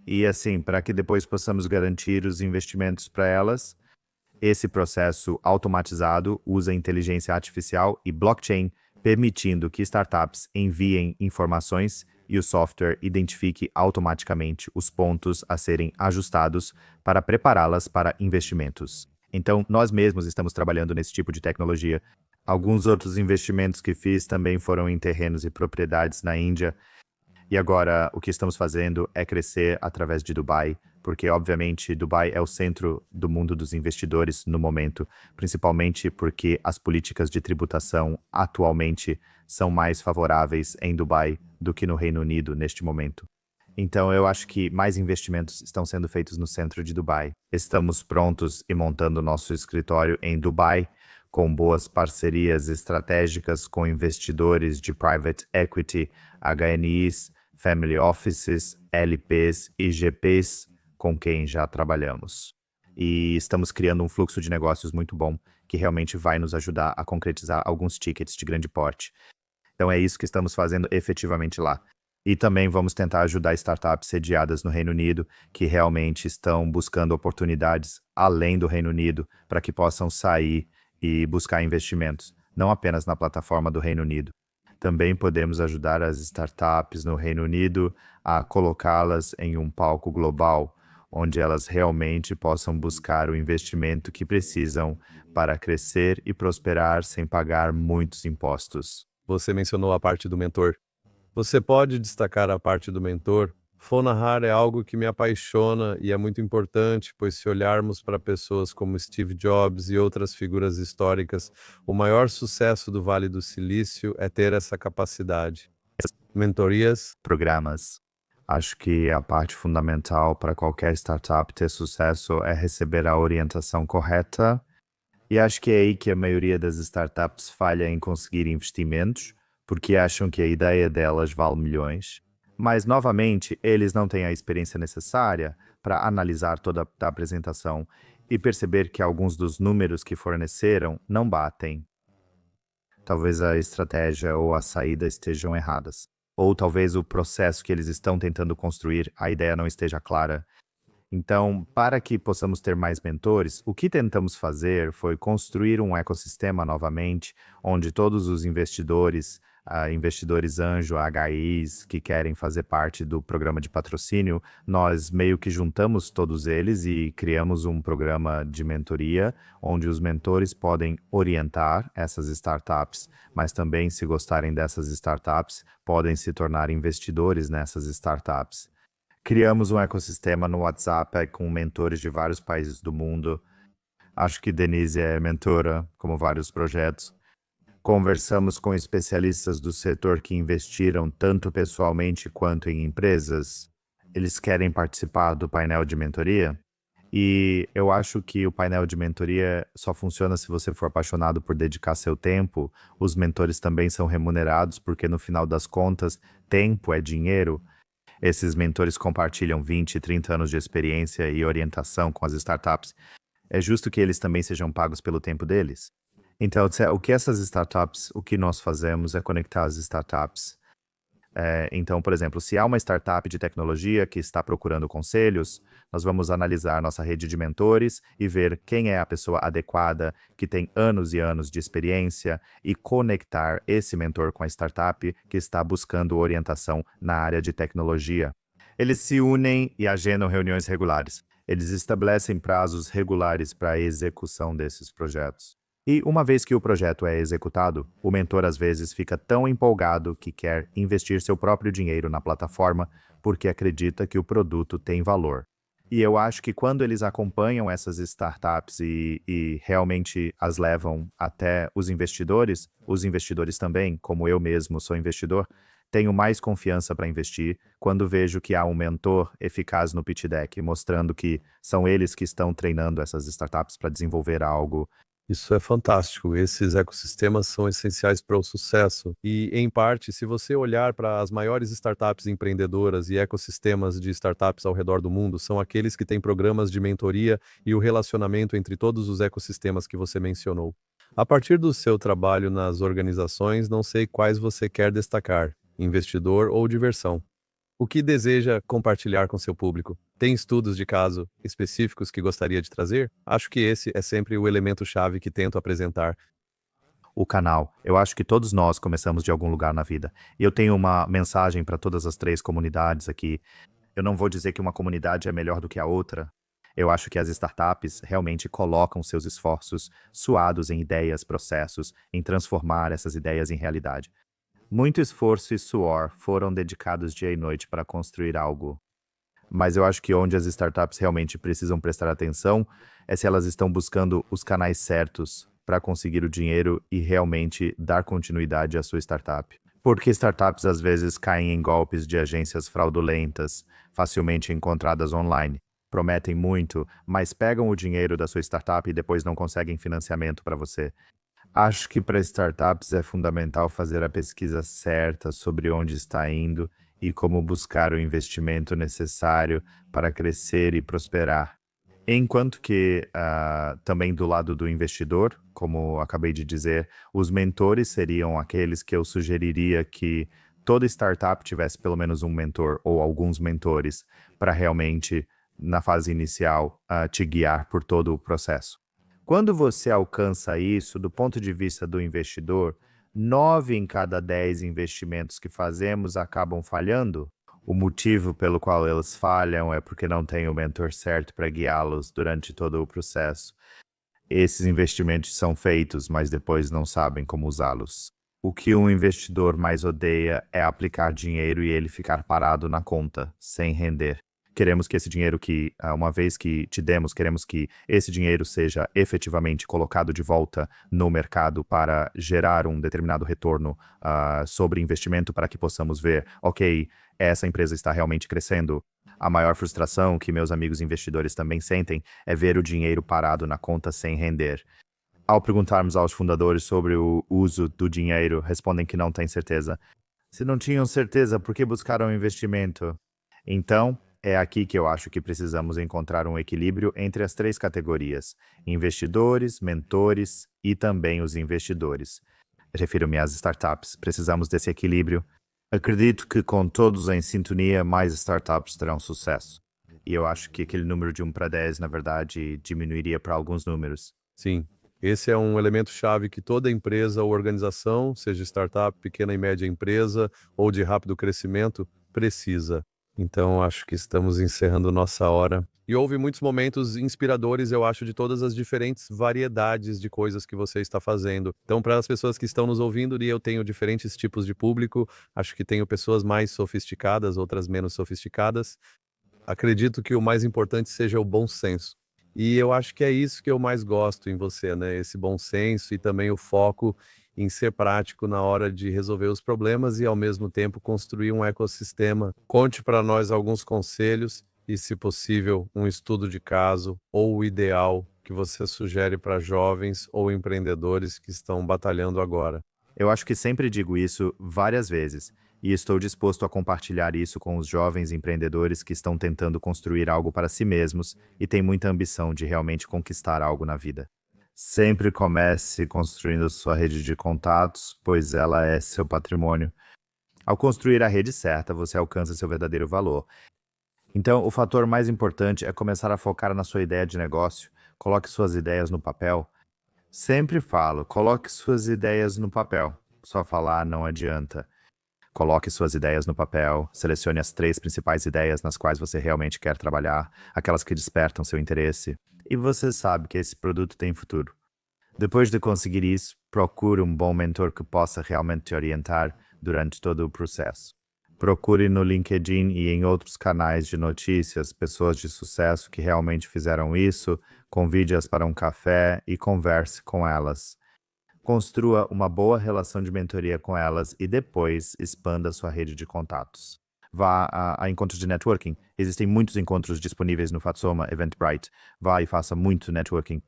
E assim, para que depois possamos garantir os investimentos para elas, esse processo automatizado usa inteligência artificial e blockchain, permitindo que startups enviem informações e o software identifique automaticamente os pontos a serem ajustados para prepará-las para investimentos. Então, nós mesmos estamos trabalhando nesse tipo de tecnologia. Alguns outros investimentos que fiz também foram em terrenos e propriedades na Índia. E agora, o que estamos fazendo é crescer através de Dubai, porque, obviamente, Dubai é o centro do mundo dos investidores no momento, principalmente porque as políticas de tributação atualmente são mais favoráveis em Dubai do que no Reino Unido neste momento. Então, eu acho que mais investimentos estão sendo feitos no centro de Dubai. Estamos prontos e montando nosso escritório em Dubai, com boas parcerias estratégicas com investidores de private equity, HNIs, family offices, LPs e GPs com quem já trabalhamos. E estamos criando um fluxo de negócios muito bom que realmente vai nos ajudar a concretizar alguns tickets de grande porte. Então é isso que estamos fazendo efetivamente lá. E também vamos tentar ajudar startups sediadas no Reino Unido que realmente estão buscando oportunidades além do Reino Unido para que possam sair e buscar investimentos, não apenas na plataforma do Reino Unido. Também podemos ajudar as startups no Reino Unido a colocá-las em um palco global, onde elas realmente possam buscar o investimento que precisam para crescer e prosperar sem pagar muitos impostos. Você mencionou a parte do mentor. Você pode destacar a parte do mentor? Fonahar é algo que me apaixona e é muito importante, pois se olharmos para pessoas como Steve Jobs e outras figuras históricas, o maior sucesso do Vale do Silício é ter essa capacidade. Mentorias. Programas. Acho que a parte fundamental para qualquer startup ter sucesso é receber a orientação correta. E acho que é aí que a maioria das startups falha em conseguir investimentos, porque acham que a ideia delas vale milhões. Mas, novamente, eles não têm a experiência necessária para analisar toda a apresentação e perceber que alguns dos números que forneceram não batem. Talvez a estratégia ou a saída estejam erradas. Ou talvez o processo que eles estão tentando construir, a ideia não esteja clara. Então, para que possamos ter mais mentores, o que tentamos fazer foi construir um ecossistema novamente, onde todos os investidores, investidores anjo, HIs, que querem fazer parte do programa de patrocínio, nós meio que juntamos todos eles e criamos um programa de mentoria, onde os mentores podem orientar essas startups, mas também, se gostarem dessas startups, podem se tornar investidores nessas startups. Criamos um ecossistema no WhatsApp com mentores de vários países do mundo. Acho que Denise é mentora, como vários projetos. Conversamos com especialistas do setor que investiram tanto pessoalmente quanto em empresas. Eles querem participar do painel de mentoria? E eu acho que o painel de mentoria só funciona se você for apaixonado por dedicar seu tempo. Os mentores também são remunerados, porque no final das contas, tempo é dinheiro. Esses mentores compartilham 20, 30 anos de experiência e orientação com as startups. É justo que eles também sejam pagos pelo tempo deles? Então, o que nós fazemos é conectar as startups. Então, por exemplo, se há uma startup de tecnologia que está procurando conselhos, nós vamos analisar nossa rede de mentores e ver quem é a pessoa adequada, que tem anos e anos de experiência, e conectar esse mentor com a startup que está buscando orientação na área de tecnologia. Eles se unem e agendam reuniões regulares. Eles estabelecem prazos regulares para a execução desses projetos. E uma vez que o projeto é executado, o mentor às vezes fica tão empolgado que quer investir seu próprio dinheiro na plataforma porque acredita que o produto tem valor. E eu acho que quando eles acompanham essas startups e realmente as levam até os investidores também, como eu mesmo sou investidor, tenho mais confiança para investir quando vejo que há um mentor eficaz no pitch deck, mostrando que são eles que estão treinando essas startups para desenvolver algo. Isso é fantástico. Esses ecossistemas são essenciais para o sucesso. E, em parte, se você olhar para as maiores startups empreendedoras e ecossistemas de startups ao redor do mundo, são aqueles que têm programas de mentoria e o relacionamento entre todos os ecossistemas que você mencionou. A partir do seu trabalho nas organizações, não sei quais você quer destacar, investidor ou diversão. O que deseja compartilhar com seu público? Tem estudos de caso específicos que gostaria de trazer? Acho que esse é sempre o elemento-chave que tento apresentar. O canal. Eu acho que todos nós começamos de algum lugar na vida. E eu tenho uma mensagem para todas as 3 comunidades aqui. Eu não vou dizer que uma comunidade é melhor do que a outra. Eu acho que as startups realmente colocam seus esforços suados em ideias, processos, em transformar essas ideias em realidade. Muito esforço e suor foram dedicados dia e noite para construir algo. Mas eu acho que onde as startups realmente precisam prestar atenção é se elas estão buscando os canais certos para conseguir o dinheiro e realmente dar continuidade à sua startup. Porque startups às vezes caem em golpes de agências fraudulentas, facilmente encontradas online. Prometem muito, mas pegam o dinheiro da sua startup e depois não conseguem financiamento para você. Acho que para startups é fundamental fazer a pesquisa certa sobre onde está indo e como buscar o investimento necessário para crescer e prosperar. Enquanto que, também do lado do investidor, como acabei de dizer, os mentores seriam aqueles que eu sugeriria que toda startup tivesse pelo menos um mentor ou alguns mentores para realmente, na fase inicial, te guiar por todo o processo. Quando você alcança isso, do ponto de vista do investidor, 9 em cada 10 investimentos que fazemos acabam falhando. O motivo pelo qual eles falham é porque não tem o mentor certo para guiá-los durante todo o processo. Esses investimentos são feitos, mas depois não sabem como usá-los. O que um investidor mais odeia é aplicar dinheiro e ele ficar parado na conta, sem render. Queremos que esse dinheiro que, uma vez que te demos, queremos que esse dinheiro seja efetivamente colocado de volta no mercado para gerar um determinado retorno sobre investimento para que possamos ver, ok, essa empresa está realmente crescendo. A maior frustração que meus amigos investidores também sentem é ver o dinheiro parado na conta sem render. Ao perguntarmos aos fundadores sobre o uso do dinheiro, respondem que não têm certeza. Se não tinham certeza, por que buscaram investimento? Então, é aqui que eu acho que precisamos encontrar um equilíbrio entre as 3 categorias: investidores, mentores e também os investidores. Refiro-me às startups. Precisamos desse equilíbrio. Acredito que com todos em sintonia, mais startups terão sucesso. E eu acho que aquele número de 1 para 10, na verdade, diminuiria para alguns números. Sim, esse é um elemento-chave que toda empresa ou organização, seja startup, pequena e média empresa ou de rápido crescimento, precisa. Então, acho que estamos encerrando nossa hora. E houve muitos momentos inspiradores, eu acho, de todas as diferentes variedades de coisas que você está fazendo. Então, para as pessoas que estão nos ouvindo, e eu tenho diferentes tipos de público, acho que tenho pessoas mais sofisticadas, outras menos sofisticadas. Acredito que o mais importante seja o bom senso. E eu acho que é isso que eu mais gosto em você, né? Esse bom senso e também o foco em ser prático na hora de resolver os problemas e, ao mesmo tempo, construir um ecossistema. Conte para nós alguns conselhos e, se possível, um estudo de caso ou o ideal que você sugere para jovens ou empreendedores que estão batalhando agora. Eu acho que sempre digo isso várias vezes, e estou disposto a compartilhar isso com os jovens empreendedores que estão tentando construir algo para si mesmos e têm muita ambição de realmente conquistar algo na vida. Sempre comece construindo sua rede de contatos, pois ela é seu patrimônio. Ao construir a rede certa, você alcança seu verdadeiro valor. Então, o fator mais importante é começar a focar na sua ideia de negócio. Coloque suas ideias no papel. Sempre falo, coloque suas ideias no papel. Só falar não adianta. Coloque suas ideias no papel, selecione as 3 principais ideias nas quais você realmente quer trabalhar, aquelas que despertam seu interesse, e você sabe que esse produto tem futuro. Depois de conseguir isso, procure um bom mentor que possa realmente te orientar durante todo o processo. Procure no LinkedIn e em outros canais de notícias pessoas de sucesso que realmente fizeram isso, convide-as para um café e converse com elas. Construa uma boa relação de mentoria com elas e depois expanda sua rede de contatos. Vá a encontros de networking. Existem muitos encontros disponíveis no Fatsoma, Eventbrite. Vá e faça muito networking.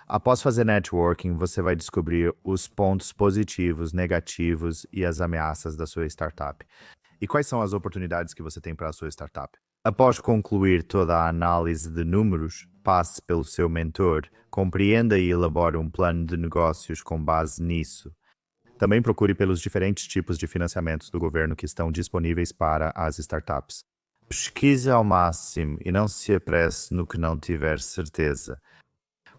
Após fazer networking, você vai descobrir os pontos positivos, negativos e as ameaças da sua startup. E quais são as oportunidades que você tem para a sua startup? Após concluir toda a análise de números, passe pelo seu mentor, compreenda e elabore um plano de negócios com base nisso. Também procure pelos diferentes tipos de financiamentos do governo que estão disponíveis para as startups. Pesquise ao máximo e não se apresse no que não tiver certeza.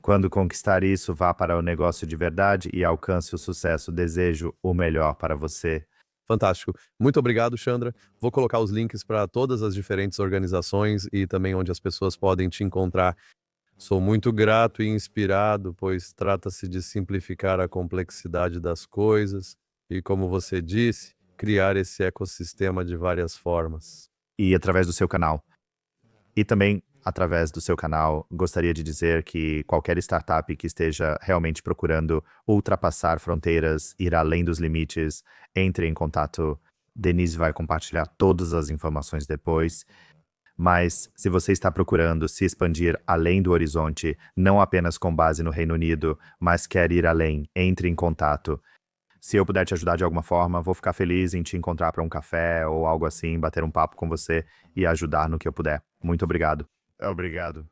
Quando conquistar isso, vá para o negócio de verdade e alcance o sucesso. Desejo o melhor para você. Fantástico. Muito obrigado, Chandra. Vou colocar os links para todas as diferentes organizações e também onde as pessoas podem te encontrar. Sou muito grato e inspirado, pois trata-se de simplificar a complexidade das coisas e, como você disse, criar esse ecossistema de várias formas. E através do seu canal. E também, através do seu canal, gostaria de dizer que qualquer startup que esteja realmente procurando ultrapassar fronteiras, ir além dos limites, entre em contato. Denise vai compartilhar todas as informações depois. Mas, se você está procurando se expandir além do horizonte, não apenas com base no Reino Unido, mas quer ir além, entre em contato. Se eu puder te ajudar de alguma forma, vou ficar feliz em te encontrar para um café ou algo assim, bater um papo com você e ajudar no que eu puder. Muito obrigado. Obrigado.